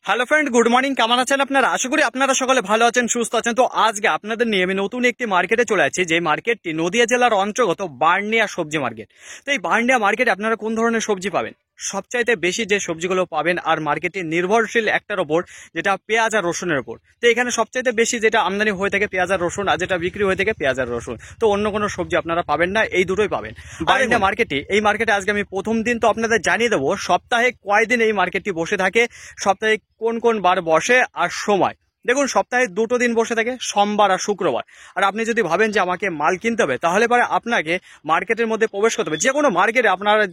Hello friend, good morning. কেমন আছেন আপনারা? আশা করি আপনারা সকলে ভালো আছেন, সুস্থ আছেন। তো আজকে আপনাদের নিয়ে আমি নতুন একটি মার্কেটে চলে আসছি, যে মার্কেটটি নদিয়া জেলার অন্তর্গত বার্নিয়া সবজি মার্কেট। তো এই বার্নিয়া মার্কেটে আপনারা কোন ধরনের সবজি পাবেন? সবচাইতে বেশি যে সবজিগুলো পাবেন আর মার্কেটে নির্ভরশীল একটার ওপর, যেটা পেঁয়াজ আর রসুনের ওপর। তো এখানে সবচাইতে বেশি যেটা আমদানি হয়ে থাকে পেঁয়াজ আর রসুন, আর যেটা বিক্রি হয়ে থাকে পেঁয়াজ আর রসুন। তো অন্য কোনো সবজি আপনারা পাবেন না, এই দুটোই পাবেন বার্নিয়া মার্কেটে। এই মার্কেটে আজকে আমি প্রথম দিন তো আপনাদের জানিয়ে দেবো সপ্তাহে কয়দিন এই মার্কেটটি বসে থাকে, সপ্তাহে কোন কোন বার বসে আর সময়। দেখুন, সপ্তাহে দুটো দিন বসে থাকে, সোমবার আর শুক্রবার। আর আপনি যদি ভাবেন যে আমাকে মাল কিনতে হবে, তাহলে পরে আপনাকে মার্কেটের মধ্যে প্রবেশ করতে হবে। যে কোনো মার্কেটে আপনারা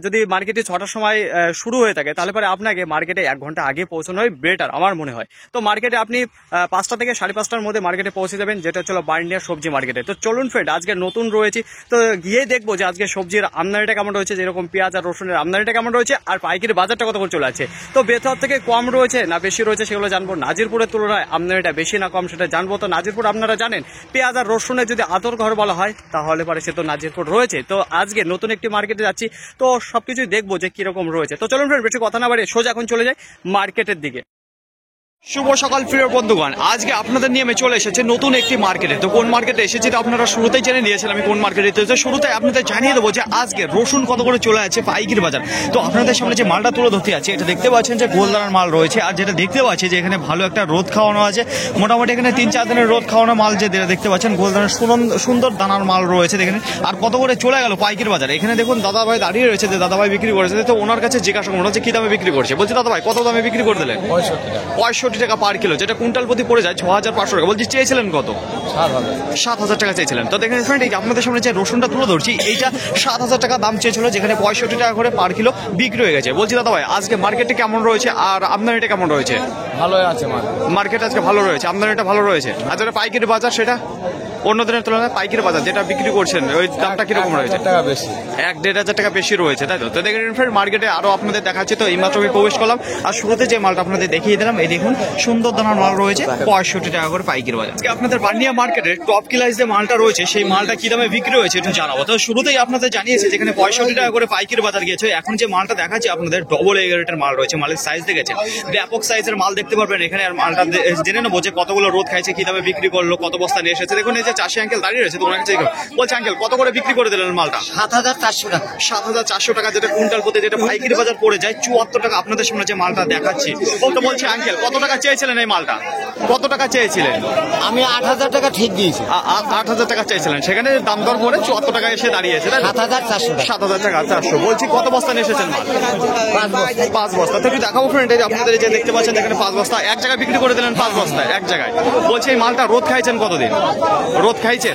যদি মার্কেটে 6টার সময় শুরু হয়ে থাকে, তাহলে পরে আপনাকে মার্কেটে 1 ঘন্টা আগে পৌঁছানো হয় বেটার, আমার মনে হয়। তো মার্কেটে আপনি 5টা থেকে 5:30টার মধ্যে মার্কেটে পৌঁছে যাবেন, যেটা হলো বার্নিয়া সবজি মার্কেটে। তো চলুন ফ্রেন্ড, আজকে নতুন রয়েছি, তো গিয়ে দেখবো যে আজকে সবজির আমদানিটা কেমন রয়েছে, যেরকম পেঁয়াজ আর রসুনের আমদানিটা কেমন রয়েছে, আর পাইকারি বাজারটা কত করে চলে আছে। তো বেথর থেকে কম রয়েছে না বেশি রয়েছে সেগুলো জানবো। নাজিরপুরের তুলনায় আমদানিটা বেশি না কম সেটা জানবো। তো নাজিরপুর আপনারা জানেন, পেঁয়াজ আর রসুনের যদি আতর ঘর বলা হয়, তাহলে পরে সে তো নাজিরপুর রয়েছে। তো আজকে নতুন একটি মার্কেটে যাচ্ছি, তো সবকিছুই দেখবো যে কিরকম রয়েছে। তো চলুন ফ্রেন্ড, বেশি কথা না বাড়িয়ে সোজা এখন চলে যাই মার্কেটের দিকে। শুভ সকাল প্রিয় বন্ধুগণ, আজকে আপনাদের নিয়ে আমি চলে এসেছি নতুন একটি মার্কেটে। তো কোন মার্কেটে এসেছি তো আপনারা শুরুতেই জেনে নিয়েছেন আমি কোন মার্কেটে এসেছি। শুরুতে আপনাদের জানিয়ে দেবো যে আজকে রসুন কত করে চলে আছে পাইকারি বাজার। তো আপনাদের সামনে যে মালটা তুলে ধরতে আছে, এটা দেখতে পাচ্ছেন যে গোলদানার মাল রয়েছে। আর যেটা দেখতে পাচ্ছি যে এখানে ভালো একটা রোদ খাওয়ানো আছে, মোটামুটি এখানে 3-4 দিনের রোদ খাওয়ানো মাল, যে দেখতে পাচ্ছেন গোলদানার সুন্দর দানার মাল রয়েছে দেখেন। আর কত করে চলে গেল পাইকারি বাজারে। এখানে দেখুন দাদা ভাই দাঁড়িয়ে রয়েছে, যে দাদা ভাই বিক্রি করেছে। তো ওনার কাছে জিজ্ঞাসা করুন হচ্ছে কি দামে বিক্রি করছে। বলছি দাদা ভাই কত দামে বিক্রি করে দিলেন? 65 টাকা পার কিলো, যেটা কুইন্টাল প্রতি পড়ে যায় 6500 টাকা। বলছি চেয়েছিলেন কত? 7,000 টাকা চেয়েছিলেন। তো দেখেন ফ্রেন্ড, এই যে আপনাদের সামনে যে রসুনটা তুলে ধরছি, এইটা 7,000 টাকা দাম চেয়েছিল, যেখানে 65 টাকা করে পার কিলো বিক্রি হয়ে গেছে। বলছি দাদা ভাই আজকে মার্কেটে কেমন রয়েছে আর আমদানিটা কেমন রয়েছে? ভালো আছে মার্কেট আজকে ভালো রয়েছে, আমদানিটা ভালো রয়েছে। আর যেটা পাইকারি বাজার, সেটা অন্য দিনের তুলনায় পাইকারি বাজার যেটা বিক্রি করছেন ওই দামটা কিরকম রয়েছে? 1-1.5 টাকা বেশি রয়েছে, তাই তো? তো দেখেন ফ্রেন্ড, মার্কেটে আরো আপনাদের দেখাচ্ছি। তো এইমাত্র আমি প্রবেশ করলাম, আর শুরুতে যে মালটা আপনাদের দেখিয়ে দিলাম, এই দেখুন সুন্দর দানার মাল রয়েছে 65 টাকা করে পাইকারি বাজার। আজকে আপনাদের বার্নিয়া মার্কেটের টপ ক্লাস যে মালটা রয়েছে, সেই মালটা কি দামে বিক্রি হয়েছে একটু জানাবো। তো শুরুতেই আপনাদের জানিয়েছে যেখানে 65 টাকা করে পাইকারি বাজার গিয়েছে। এখন যে মালটা দেখাচ্ছি আপনাদের ডবল এগারেটের মাল রয়েছে। মালের সাইজ দেখেছেন, ব্যাপক সাইজের মাল দেখতে পারবেন এখানে। আর মালটা জেনে নেবো যে কতগুলো রোদ খাইছে, কি দামে বিক্রি করলো, কত বস্তা নিয়ে এসেছে। দেখুন এই যে চাষি আঙ্কেল দাঁড়িয়ে রয়েছে, তো ওনার কাছে বলছে আঙ্কেল কত করে বিক্রি করে দিলেন মালটা? 7,400 টাকা। 7,400 টাকা, যেটা কুইন্টাল প্রতি, যেটা পাইকারি বাজার পড়ে যায় 74 টাকা। আপনাদের সামনে যে মালটা দেখাচ্ছি, তো বলছে আঙ্কেল কত টাকা চেয়েছিলেন এই মালটা? কত টাকা চেয়েছিলেন? আমি 8,000 টাকা ঠিক দিয়েছি। 8,000 টাকা চেয়েছিলেন, সেখানে দাম দর করে 74 টাকা এসে দাঁড়িয়েছে। 7,400 টাকা। 7,000 টাকা 400। বলছি কত বস্তা নিয়ে এসেছেন মাল? 5 বস্তা। তো একটু দেখাবো ফ্রেন্ড, এই যে আপনাদের যে দেখতে পাচ্ছেন এখানে 5 বস্তা এক জায়গায় বিক্রি করে দিলেন, 5 বস্তায় এক জায়গায়। বলছি এই মালটা রোদ খাইছেন কতদিন? রোদ খাইছেন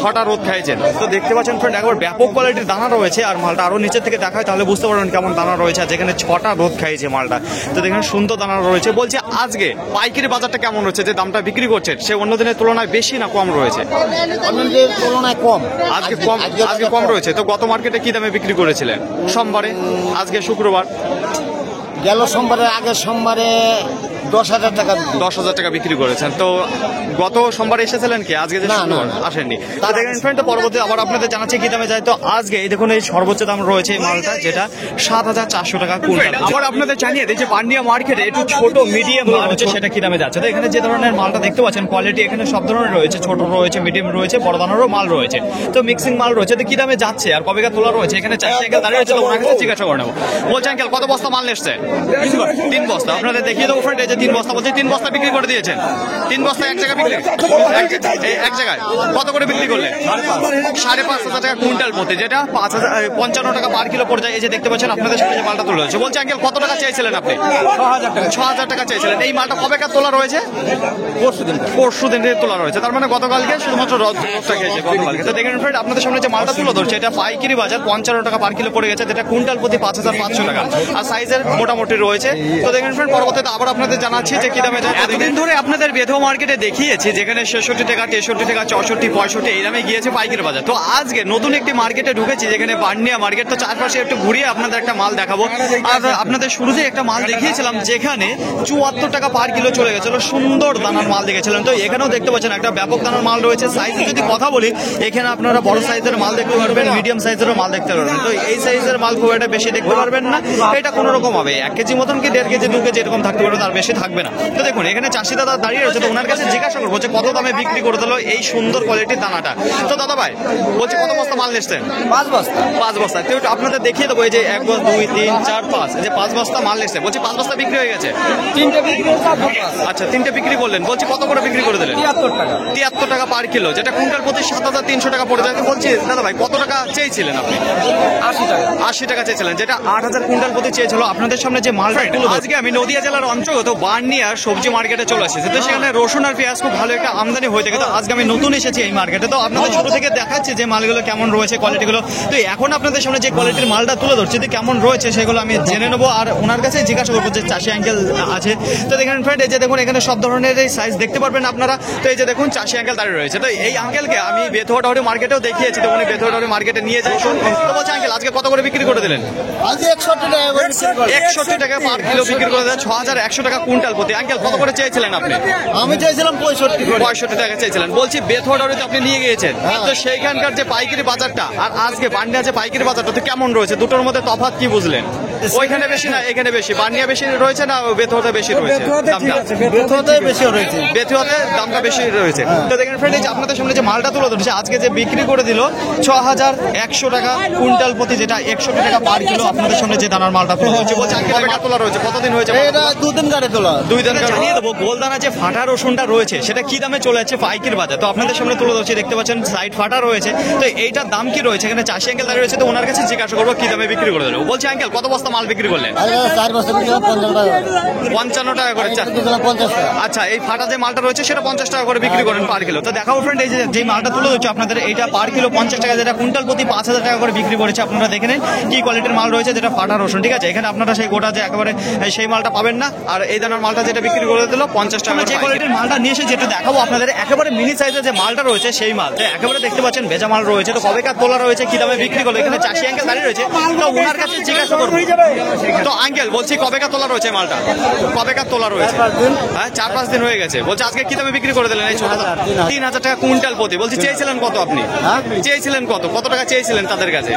6টা রোদ খাইছেন। তো দেখতে পাচ্ছেন ফ্রেন্ড, একবার ব্যাপক কোয়ালিটির দানা রয়েছে। আর মালটা আরো নিচের থেকে দেখায় তাহলে বুঝতে পারবেন কেমন দানা রয়েছে। আর যেখানে 6টা রোদ খাইছে মালটা, তো দেখেন সুন্দর দানা রয়েছে। বলছি আজকে পাইকারি বাজারটা কেমন রয়েছে? যে দামটা বিক্রি করছেন সে অন্য দিনের তুলনায় বেশি না কম রয়েছে? অন্য দিনের তুলনায় কম। আজকে কম রয়েছে। তো গত মার্কেটে কি দামে বিক্রি করেছিলেন সোমবারে? আজকে শুক্রবার, গেল সোমবারের আগের সোমবারে 10,000 টাকা। 10,000 টাকা বিক্রি করেছেন। তো গত সোমবার এসেছিলেন কি? আজকে যে শুক্রবার আসেননি। তো দেখেন ফ্রেন্ড, তো পরবর্তী আবার আপনাদের জানাচ্ছি কি দামে যায়। তো আজকে এই দেখুন এই সর্বোচ্চ দাম রয়েছে এই মালটা, যেটা 7,400 টাকা কুইন্টাল। আবার আপনাদের জানিয়ে দিই যে বার্নিয়া মার্কেটে একটু ছোট মিডিয়াম মাল হচ্ছে, সেটা কি দামে যাচ্ছে। তো এখানে যে ধরনের মালটা দেখতে পাচ্ছেন কোয়ালিটি এখানে সব ধরনের রয়েছে, ছোট রয়েছে, মিডিয়াম রয়েছে, বড় দানারও মাল রয়েছে। তো মিক্সিং মাল রয়েছে। তো কি দামে যাচ্ছে আর কবে তোলা রয়েছে, এখানে চাষি আঙ্কেল দাঁড়িয়ে রয়েছে, ওনার কাছে জিজ্ঞাসা করে নেবো। বলছে আঙ্কেল কত বস্তা মাল এসছে? 3 বস্তা। আপনাদের দেখিয়ে দেবো ফ্রেন্ড, এই যে 3 বস্তা। বলছে 3 বস্তা বিক্রি করে দিয়েছেন। 3 বস্তা এক জায়গায় বিক্রি, এক জায়গায় কত করে বিক্রি করলেন? 5,500 টাকা কুইন্টাল প্রতি, যেটা 55 টাকা পার কিলো পড়ে যায়। এই যে দেখতে পাচ্ছেন আপনাদের সামনে যে মালটা তোলা হয়েছে। বলছে আঙ্কেল কত টাকা চেয়েছিলেন আপনি? 6,000 টাকা চেয়েছিলেন। এই মালটা কবে তোলা রয়েছে? পরশু দিন তোলা রয়েছে। তার মানে গতকালকে শুধুমাত্র রোদটা খেয়েছে গতকালকে। তো দেখেন ফ্রেন্ড, আপনাদের সামনে যে মালটা তুলে ধরছে, এটা পাইকারি বাজার 55 টাকা পার কিলো পড়ে গেছে, যেটা কুইন্টাল প্রতি 5,500 টাকা। আর সাইজের মোটামুটি রয়েছে। তো দেখেন ফ্রেন্ড, পরবর্তীতে আবার আপনাদের জানাচ্ছি যে কি দামে যায়। এতদিন ধরে আপনাদের বেধো মার্কেটে দেখিয়েছি যেখানে 66 টাকা, 63 টাকা, 64, 65 এই দামে গিয়েছে পাইকারি বাজার। তো আজকে নতুন একটি মার্কেটে ঢুকেছি, যেখানে বার্নিয়া মার্কেট। তো চারপাশে একটু ঘুরিয়ে আপনাদের একটা মাল দেখাবো। আর আপনাদের শুরুতে একটা মাল দেখিয়েছিলাম যেখানে 74 টাকা পার কিলো চলে গেছিল, সুন্দর দানার মাল দেখেছিলেন। তো এখানেও দেখতে পাচ্ছেন একটা ব্যাপক দানার মাল রয়েছে। সাইজে যদি কথা বলি, এখানে আপনারা বড় সাইজের মাল দেখতে পারবেন, মিডিয়াম সাইজেরও মাল দেখতে পারবেন। তো এই সাইজের মাল খুব একটা বেশি দেখতে পারবেন না, এটা কোনো রকম হবে 1 কেজি মতন কি 1.5 কেজি 2 কেজি এরকম থাকতে পারে, তার বেশি থাকবে না। তো দেখুন এখানে চাষি দাদা দাঁড়িয়ে রয়েছে, তো ওনার কাছে জিজ্ঞাসা করবো যে কত দামে বিক্রি করে দিল এই সুন্দর কোয়ালিটির দানাটা। তো দাদা ভাই বলছি কত বস্তা মাল নিচ্ছেন? 5 বস্তা। 5 বস্তা। তো একটু আপনাদের দেখিয়ে দেবো, এই যে 1 2 3 4 5 এই যে 5 বস্তা মাল নিচ্ছে। বলছি 5 বস্তা বিক্রি হয়ে গেছে? 3টে বিক্রি হয়েছে। আচ্ছা 3টে বিক্রি করলেন। বলছি কত করে বিক্রি করে দিলেন? 73 টাকা। 73 টাকা পার কিলো, যেটা কুইন্টাল প্রতি 7300 টাকা পড়ে যায়। বলছি দাদা ভাই কত টাকা চেয়েছিলেন আপনি? 80 টাকা। 80 টাকা চেয়েছিলেন, যেটা 8000 কুইন্টাল প্রতি চেয়েছিল। আপনাদের সামনে যে মালটা তুলে আজকে আমি নদিয়া জেলার অন্তর্গত বার্নিয়া সবজি মার্কেটে চলে এসেছি। তো সেখানে রসুন আর পেঁয়াজ খুব ভালো একটা আমদানি হয়ে থাকে। তো আজকে আমি নতুন এসেছি এই মার্কেটে, তো আপনাদের শুরু থেকে দেখাচ্ছি যে মালগুলো কেমন রয়েছে, কোয়ালিটিগুলো। তো এখন আপনাদের সামনে যে কোয়ালিটির মালটা তুলে ধরছি যে কেমন রয়েছে সেগুলো আমি জেনে নেবো, আর ওনার কাছে জিজ্ঞাসা করবো যে চাষি আঙ্কেল আছে। তো দেখেন ফ্রেন্ড, এই যে দেখুন এখানে সব ধরনের এই সাইজ দেখতে পারবেন আপনারা। তো এই যে দেখুন চাষি আঙ্কেল দাঁড়িয়ে রয়েছে। তো এই আঙ্কেলকে আমি বেথুয়াডাহরি মার্কেটেও দেখিয়েছি, তো উনি বেথুয়াডাহরি মার্কেটে নিয়ে যাই। তো বলছে আঙ্কেল আজকে কত করে বিক্রি করে দিলেন? আজকে 61 টাকা করে বিক্রি করলাম। 61 টাকা পার কিলো বিক্রি করে দেন, 6100 টাকা কুইন্টাল প্রতি। আঙ্কেল কত করে চেয়েছিলেন আপনি? আমি চাইছিলাম 65 করে। 65 টাকা চেয়েছিলেন। বলছি বেথুয়াডাহরিতে আপনি নিয়ে গিয়েছেন, তো সেইখানকার যে পাইকারি বাজারটা আর আজকে বান্ডিয়া যে পাইকারি বাজারটা তো কেমন রয়েছে, দুটোর মধ্যে তফাৎ কি বুঝলেন? ওইখানে বেশি না এখানে বেশি? বান্ডিয়া বেশি রয়েছে না বেথুয়াতে বেশি রয়েছে দামটা? বেথুয়াতে বেশি রয়েছে। বেথুয়াতে দামটা বেশি রয়েছে। তো দেখেন ফ্রেন্ড, এই যে আপনাদের সামনে যে মালটা তুলে ধরছে আজকে যে বিক্রি করে দিল 6100 টাকা কুইন্টাল প্রতি, যেটা 61 টাকা পার কিলো। আপনাদের সামনে যে দানার মালটা তুলে ধরছে, বলছে আজকে কবে তোলা রয়েছে, কতদিন হয়েছে? এটা 2 দিন কাটে তোলা। 2 দিন জানিয়ে দেবো। গোলদানা যে ফাটা রসুনটা রয়েছে সেটা কি দামে চলে যাচ্ছে পাইকারি বাজার, তো আপনাদের সামনে তুলে ধরছি। দেখতে পাচ্ছেন সাইড ফাটা রয়েছে। তো এইটার দাম কি রয়েছে? এখানে চাষি আঙ্কেল দাঁড়িয়ে রয়েছে, তো ওনার কাছে জিজ্ঞাসা করবো কি দামে বিক্রি করে দিল। বলছে আঙ্কেল কত বস্তা মাল বিক্রি করলেন? 4 বস্তা বিক্রি করলাম 55 টাকা। 55 টাকা করে। বিক্রি করলাম 50 টাকা। আচ্ছা, এই ফাটা যে মালটা রয়েছে সেটা 50 টাকা করে বিক্রি করেন পার কিলো। তো দেখাবো ফ্রেন্ড, এই যে মালটা তুলে ধরছে আপনাদের, এইটা পার কিলো 50 টাকা, যেটা কুইন্টাল প্রতি 5000 টাকা করে বিক্রি করেছে। আপনারা দেখে নেন কি কোয়ালিটির মাল রয়েছে, যেটা ফাটা রসুন। ঠিক আছে, এখানে আপনারা সেই গোটা যে একেবারে সেই মালটা পাবেন না। আর এই দানার মালটা যেটা বিক্রি করে দিল 50 টাকা। যে কোয়ালিটির মালটা নিয়ে এসে যেটা দেখাবো আপনাদের, একেবারে মিনি সাইজের যে মালটা রয়েছে সেই মাল একেবারে দেখতে পাচ্ছেন ভেজা মাল রয়েছে। তো কবেকার তোলা রয়েছে, কি দামে বিক্রি করলো, এখানে চাষি আঙ্কেল দাঁড়িয়ে রয়েছে, তো ওনার কাছে জিজ্ঞাসা করবো। তো আঙ্কেল বলছি কবেকার তোলা রয়েছে মালটা, কবেকার তোলা রয়েছে? হ্যাঁ 4-5 দিন হয়ে গেছে। বলছে আজকে কি দামে বিক্রি করে দিলেন এই ছোট? 3000 টাকা কুইন্টাল প্রতি। বলছি চেয়েছিলেন কত আপনি? চেয়েছিলেন কত, কত টাকা চেয়েছিলেন তাদের কাছে?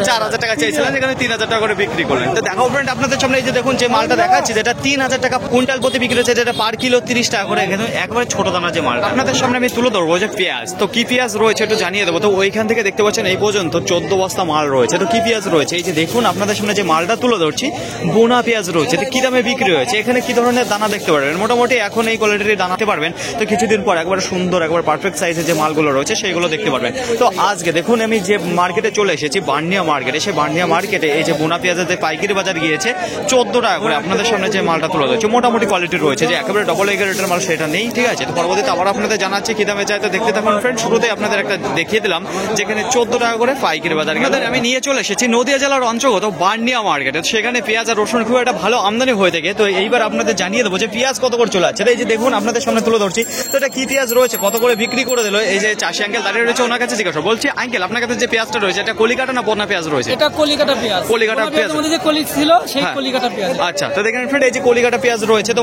4000 টাকা চেয়েছিলেন, এখানে 3000 টাকা করে বিক্রি করলেন। তো দেখাও ফ্রেন্ড আপনাদের সামনে, এই যে দেখুন যে মালটা দেখাচ্ছি যেটা 3000 টাকা কুইন্টাল প্রতি বিক্রি হচ্ছে, যেটা পার কিলো 30 টাকা করে। এখানে একবারে ছোট দানা যে মালটা আপনাদের সামনে আমি তুলে ধরবো যে পেঁয়াজ। তো কি পেঁয়াজ রয়েছে একটু জানিয়ে দেবো। তো ওইখান থেকে দেখতে পাচ্ছেন এই পর্যন্ত 14 বস্তা মাল রয়েছে। তো কি পেঁয়াজ রয়েছে, এই যে দেখুন আপনাদের সামনে যে মালটা তুলে ধরছি বোনা পেঁয়াজ রয়েছে। তো কি দামে বিক্রি হয়েছে, এখানে কি ধরনের দানা দেখতে পারবেন। মোটামুটি এখন এই কোয়ালিটির দানাতে পারবেন, তো কিছুদিন পর একবার সুন্দর একবার পারফেক্ট সাইজের যে মালগুলো রয়েছে সেইগুলো দেখতে পারবেন। তো আজকে দেখুন আমি যে মার্কেটে চলে এসেছি বার্নিয়া মার্কেটে, সেই বার্নিয়া মার্কেটে এই যে বোনা পেঁয়াজের যে পাইকারি বাজার গিয়েছে 14 টাকা করে। আপনাদের সামনে যে মালটা তুলে ধরছে মোটামুটি কোয়ালিটি রয়েছে, যে একেবারে ডবল এগ রেটের মাল সেটা নেই। ঠিক আছে, তো পরবর্তীতে আবার আপনাদের জানাচ্ছি কি দামে চাই, তো দেখতে থাকুন ফ্রেন্ড। শুরুতে আপনাদের একটা দেখিয়ে দিলাম যেখানে 14 টাকা করে পাইকারি বাজার গেলে আমি নিয়ে চলে এসেছি নদিয়া জেলার অন্তর্গত বার্নিয়া মার্কেটে। সেখানে পেঁয়াজ আর রসুন খুব একটা ভালো আমদানি হয়ে থাকে। তো এইবার আপনাদের জানিয়ে দেবো যে পেঁয়াজ কত করে চলে যাচ্ছে। এই যে দেখুন আপনাদের সামনে তুলে ধরছি, তো এটা কি পেঁয়াজ রয়েছে, কত করে বিক্রি করে দিল। এই যে চাষি আঙ্কেল দাঁড়িয়ে রয়েছে, ওনার কাছে জিজ্ঞাসা বলছি আঙ্কেল আপনার কাছে যে পেঁয়াজটা রয়েছে এটা কলিকাটা না বোনা পেঁয়াজ রয়েছে? এটা কলিকাটা পেঁয়াজ। কলিকাটা পেঁয়াজ মধ্যে যে কলি ছিল সেই হ্যাঁ। কলিকাটা পেঁয়াজ। আচ্ছা, তো দেখেন ফ্রেন্ড এই যে কলিকাটা পেঁয়াজ রয়েছে, তো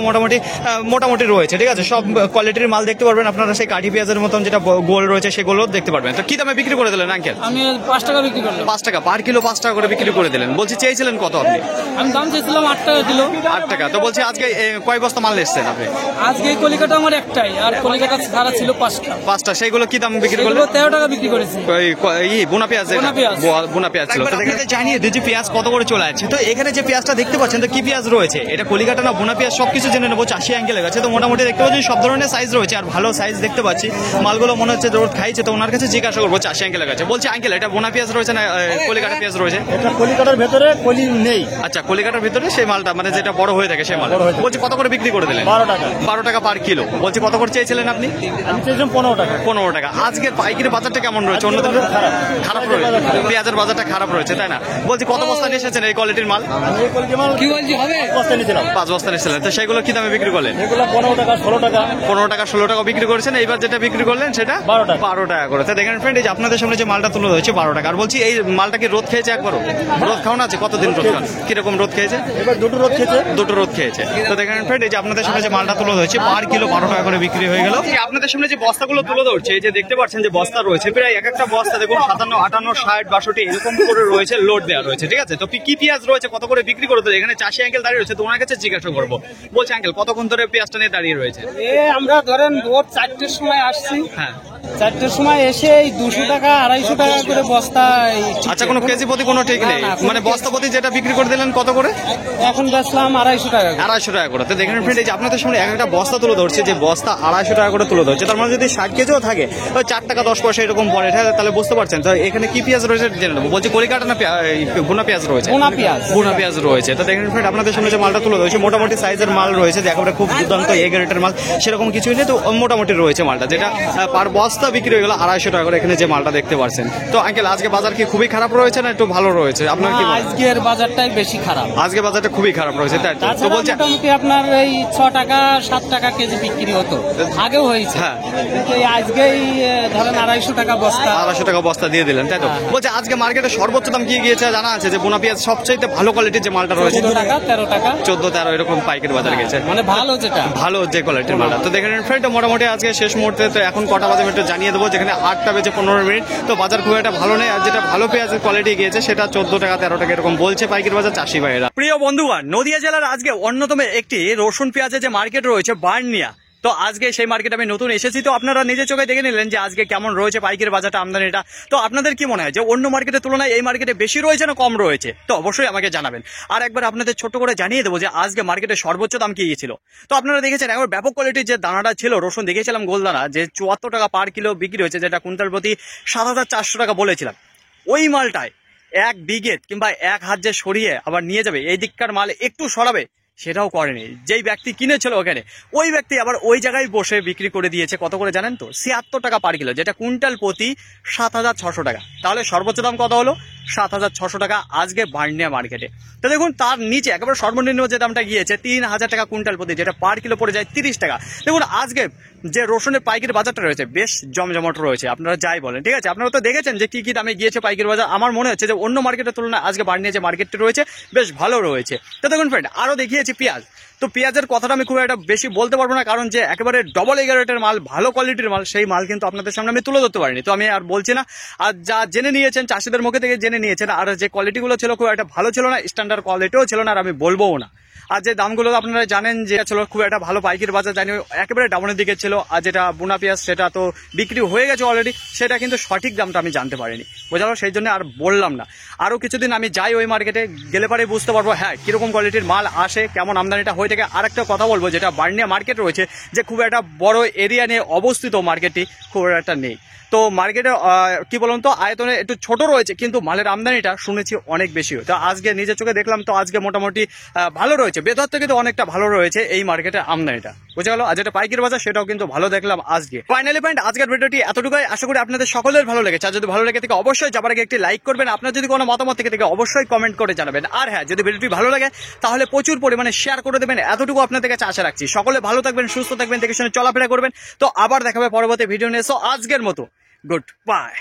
মোটামুটি রয়েছে। ঠিক আছে, সব কোয়ালিটির মাল দেখতে পারবেন আপনারা। সেই কাঠি পেঁয়াজের মতন যেটা গোল রয়েছে সেগুলো দেখতে পারবেন। তো কি দামে বিক্রি করে দিলেন আঙ্কেল? আমি 5 টাকা বিক্রি করলাম। 5 টাকা পার কিলো, 5 টাকা করে বিক্রি করে দিলেন। বলছি চেয়েছিলেন কত আপনি? আমি দাম চেয়েছিলাম 8 টাকা কিলো। 8 টাকা। তো বলছি আজকে কয় বস্তা মাল এসছেন আপনি? আজকে এই কলিকাটা আমার একটাই, আর কলিকাটা সারা ছিল 5টা। 5টা, সেইগুলো কি দাম বিক্রি করলেন? এগুলো 13 টাকা বিক্রি করেছি। বোনা পেঁয়াজ, বোনা পেঁয়াজ। বোনা পেঁয়াজ ছিল। তো দেখেন জানিয়ে দিচ্ছি পেঁয়াজ কত করে চলে যাচ্ছে। তো এখানে যে পেঁয়াজটা দেখতে পাচ্ছেন, তো কি পেঁয়াজ রয়েছে, এটা কলিকাটা না বোনা পেঁয়াজ সবকিছু জেনে নেবো চাষি আঙ্কেলের কাছে। তো মোটামুটি দেখতে পাচ্ছি সব ধরনের সাইজ রয়েছে, আর ভালো সাইজ দেখতে পাচ্ছি। মালগুলো মনে হচ্ছে জোর খাইছে, তো ওনার কাছে জিজ্ঞাসা করবো চাষি আঙ্কেলের কাছে। বলছি আঙ্কেল এটা বোনা পেঁয়াজ রয়েছে না কলিকাটা পেঁয়াজ রয়েছে? এটা কলিকাটার ভেতরে কলি নেই। আচ্ছা, কলিকাটার ভিতরে সেই মালটা মানে যেটা বড় হয়ে থাকে সেই মাল। বলছি কত করে বিক্রি করে দিলেন? 12 টাকা। 12 টাকা পার কিলো। বলছি কত করে চেয়েছিলেন আপনি? আমি চেয়েছিলাম 15 টাকা। 15 টাকা। আজকের পাইকারি বাজারটা কেমন রয়েছে? অন্য দিনের খারাপ রয়েছে, পেঁয়াজের বাজারটা খারাপ রয়েছে তাই না? বলছি কত বস্তা নিয়ে এসেছেন এই কোয়ালিটির মাল? আমি এই কোয়ালিটির মাল কি বলছি হবে? 5 বস্তা নিয়েছিলাম। 5 বস্তা নিয়েছিলেন। তো সেগুলো কি দামে বিক্রি করলেন? এগুলো 15 টাকা 16 টাকা। 15 টাকা 16 টাকা বিক্রি করেছেন। এইবার যেটা বিক্রি করলেন সেটা 12 টাকা। 12 টাকা করে। তো দেখেন ফ্রেন্ড এই যে আপনাদের সামনে যে মালটা তুলে হয়েছে 12 টাকা। আর বলছি এই মালটা কি রোদ খেয়েছে একবারও? রোদ খাওয়ার ধারণা আছে কতদিন রোদ খান কিরকম রোদ খেয়েছে? এবার দুটো রোদ খেয়েছে। দুটো রোদ খেয়েছে। তো দেখেন ফ্রেন্ড, এই যে আপনাদের সামনে যে মালটা তুলে ধরছে পার কিলো 12 টাকা করে বিক্রি হয়ে গেল। আপনাদের সামনে যে বস্তাগুলো তুলে ধরছে, এই যে দেখতে পাচ্ছেন যে বস্তা রয়েছে প্রায় এক একটা বস্তা দেখুন 57, 58, 60, 62 এরকম করে রয়েছে, লোড দেওয়া রয়েছে। ঠিক আছে, তো কি পেঁয়াজ রয়েছে, কত করে বিক্রি করতে? এখানে চাষি আঙ্কেল দাঁড়িয়ে রয়েছে, তো ওনার কাছে জিজ্ঞাসা করবো। বলছে আঙ্কেল কতক্ষণ ধরে পেঁয়াজটা নিয়ে দাঁড়িয়ে রয়েছে? আমরা ধরেন ভোর 4টের সময় আসছি, হ্যাঁ, 4টের সময় এসে এই 200 টাকা 250 টাকা করে বস্তা। আচ্ছা, কোনো কেজি প্রতি কোনো ঠিক নেই, মানে বস্তা প্রতি যেটা বিক্রি করে দিলেন কত করে? এখন বেচলাম 250 টাকা। 250 টাকা করে। তো দেখেন ফ্রেন্ড, এই যে আপনাদের সামনে এক একটা বস্তা তুলে ধরছে, যে বস্তা 250 টাকা করে তুলে ধরছে, তার মানে যদি 60 কেজিও থাকে ওই 4 টাকা 10 পয়সা এরকম পড়ে, তাহলে বুঝতে পারছেন। তো এখানে কি পেঁয়াজ রয়েছে জেনে নেবো। বলছি কলিকাটা না ভুনা পেঁয়াজ রয়েছে? ভুনা পেঁয়াজ রয়েছে। তো দেখেন ফ্রেন্ড, আপনাদের সামনে যে মালটা তুলে ধরছে মোটামুটি সাইজের মাল রয়েছে, যে একেবারে খুব দুর্দান্ত এ গ্রেডের মাল সেরকম কিছুই নেই। তো মোটামুটি রয়েছে মালটা, যেটা পার বস্তা বিক্রি হয়ে গেল 250 টাকা করে। এখানে যে মালটা দেখতে পাচ্ছেন। তো আঙ্কেল আজকে বাজার কি খুবই খারাপ রয়েছে না একটু ভালো রয়েছে? আপনার কি মনে হয়? আজকের বাজারটাই বেশি খারাপ। আজকে বাজারটা খুবই খারাপ রয়েছে, তাই তো? তো বলছে মোটামুটি আপনার এই 6 টাকা 7 টাকা কেজি বিক্রি হতো, আগেও হয়েছে। হ্যাঁ, কিন্তু এই আজকেই ধরেন 250 টাকা বস্তা। 250 টাকা বস্তা দিয়ে দিলেন, তাই তো? বলছে আজকে মার্কেটে সর্বোচ্চ দাম কি গিয়েছে জানা আছে? যে বোনা পেঁয়াজ সবচেয়ে ভালো কোয়ালিটির যে মালটা রয়েছে 14 টাকা 13 টাকা 14-13 এরকম পাইকারি বাজার গেছে, মানে ভালো যেটা ভালো যে কোয়ালিটির মালটা। তো দেখেন ফ্রেন্ড, মোটামুটি আজকে শেষ মুহূর্তে, তো এখন কটা বাজে একটু জানিয়ে দেবো, যেখানে 8টা বেজে 15 মিনিট। তো বাজার খুব একটা ভালো নেই, আর যেটা ভালো পেঁয়াজের কোয়ালিটি গিয়েছে সেটা 14 টাকা 13 টাকা এরকম বলছে পাইকারি বাজার চাষি ভাইয়েরা। প্রিয় বন্ধুগণ, নদিয়া জেলার আজকে অন্যতম একটি রসুন পেঁয়াজের যে মার্কেট রয়েছে বার্নিয়া, তো আজকে সেই মার্কেটে আমি নতুন এসেছি। তো আপনারা নিজের চোখে দেখে নিলেন যে আজকে কেমন রয়েছে পাইকারি বাজারটা, আমদানিটা। তো আপনাদের কি মনে হয় যে অন্য মার্কেটের তুলনায় এই মার্কেটে বেশি রয়েছে না কম রয়েছে? তো অবশ্যই আমাকে জানাবেন। আর একবার আপনাদের ছোট করে জানিয়ে দেবো যে আজকে মার্কেটে সর্বোচ্চ দাম কি গিয়েছিল। তো আপনারা দেখেছেন একবার ব্যাপক কোয়ালিটির যে দানাটা ছিল রসুন, দেখেছিলাম গোলদানা, যে 74 টাকা পার কিলো বিক্রি হয়েছে, যেটা কুইন্টাল প্রতি 7,400 টাকা বলেছিলাম। ওই মালটায় 1 বিঘে কিংবা 1 হাত যে সরিয়ে আবার নিয়ে যাবে, এই দিককার মাল একটু সরাবে সেটাও করেনি। যেই ব্যক্তি কিনেছিল ওখানে, ওই ব্যক্তি আবার ওই জায়গায় বসে বিক্রি করে দিয়েছে কত করে জানেন তো? 76 টাকা পার কিলো, যেটা কুইন্টাল প্রতি 7,600 টাকা। তাহলে সর্বোচ্চ দাম কত হলো? 7,600 টাকা আজকে বার্নিয়া মার্কেটে। তো দেখুন তার নিচে একেবারে সর্বনিম্ন যে দামটা গিয়েছে 3,000 টাকা কুইন্টাল প্রতি, যেটা পার কিলো পড়ে যায় 30 টাকা। দেখুন আজকে যে রসুনের পাইকারি বাজারটা রয়েছে বেশ জমজমাট রয়েছে, আপনারা যাই বলেন। ঠিক আছে, আপনারা তো দেখেছেন যে কি কি দামে গিয়েছে পাইকারি বাজার। আমার মনে হচ্ছে যে অন্য মার্কেটের তুলনায় আজকে বার্নিয়া যে মার্কেটটি রয়েছে বেশ ভালো রয়েছে। তো দেখুন ফ্রেন্ড, আরও দেখিয়েছি পেঁয়াজ। তো পেঁয়াজের কথাটা আমি খুব একটা বেশি বলতে পারবো না, কারণ যে একেবারে ডবল এগারেটের মাল, ভালো কোয়ালিটির মাল, সেই মাল কিন্তু আপনাদের সামনে আমি তুলে ধরতে পারিনি। তো আমি আর বলছি না, আর যা জেনে নিয়েছেন চাষিদের মুখে থেকে জেনে নিয়েছেন। আর যে কোয়ালিটিগুলো ছিল খুব একটা ভালো ছিল না, স্ট্যান্ডার্ড কোয়ালিটিও ছিল না, আর আমি বলবোও না। আর যে দামগুলো আপনারা জানেন যে ছিল খুব একটা ভালো পাইকারি বাজার জানি একেবারে ডাউনের দিকে ছিল। আর যেটা বোনা পেঁয়াজ সেটা তো বিক্রি হয়ে গেছে অলরেডি, সেটা কিন্তু সঠিক দামটা আমি জানতে পারিনি, বোঝালো, সেই জন্য আর বললাম না। আরও কিছুদিন আমি যাই ওই মার্কেটে, গেলে পরে বুঝতে পারবো হ্যাঁ কীরকম কোয়ালিটির মাল আসে, কেমন আমদানিটা হয়ে থাকে। আর একটা কথা বলবো, যেটা বার্নিয়া মার্কেট রয়েছে, যে খুব একটা বড় এরিয়া নিয়ে অবস্থিত মার্কেটটি খুব একটা নেই। তো মার্কেটে কি বলুন তো, আয়তনে একটু ছোট রয়েছে, কিন্তু মালের আমদানিটা শুনেছি অনেক বেশি। তো আজকে নিজের চোখে দেখলাম, তো আজকে মোটামুটি ভালো রয়েছে, বেতর থেকে তো অনেকটা ভালো রয়েছে এই মার্কেটে আমদানিটা, বুঝে গেল। আর যেটা পাইকারি বাজার সেটাও কিন্তু ভালো দেখলাম আজকে। ফাইনালি পয়েন্ট, আজকের ভিডিওটি এতটুকুই। আশা করি আপনাদের সকলের ভালো লেগেছে। আর যদি ভালো লেগে থাকে অবশ্যই যাবার আগে একটি লাইক করবেন। আপনার যদি কোনো মতামত থেকে থাকে অবশ্যই কমেন্ট করে জানাবেন। আর হ্যাঁ, যদি ভিডিওটি ভালো লাগে তাহলে প্রচুর পরিমাণে শেয়ার করে দেবেন, এতটুকু আপনাদের কাছে আশা রাখছি। সকলে ভালো থাকবেন, সুস্থ থাকবেন, দেখে শুনে চলাফেরা করবেন। তো আবার দেখাবে পরবর্তী ভিডিও নিয়ে। সো আজকের মতো গুড বাই।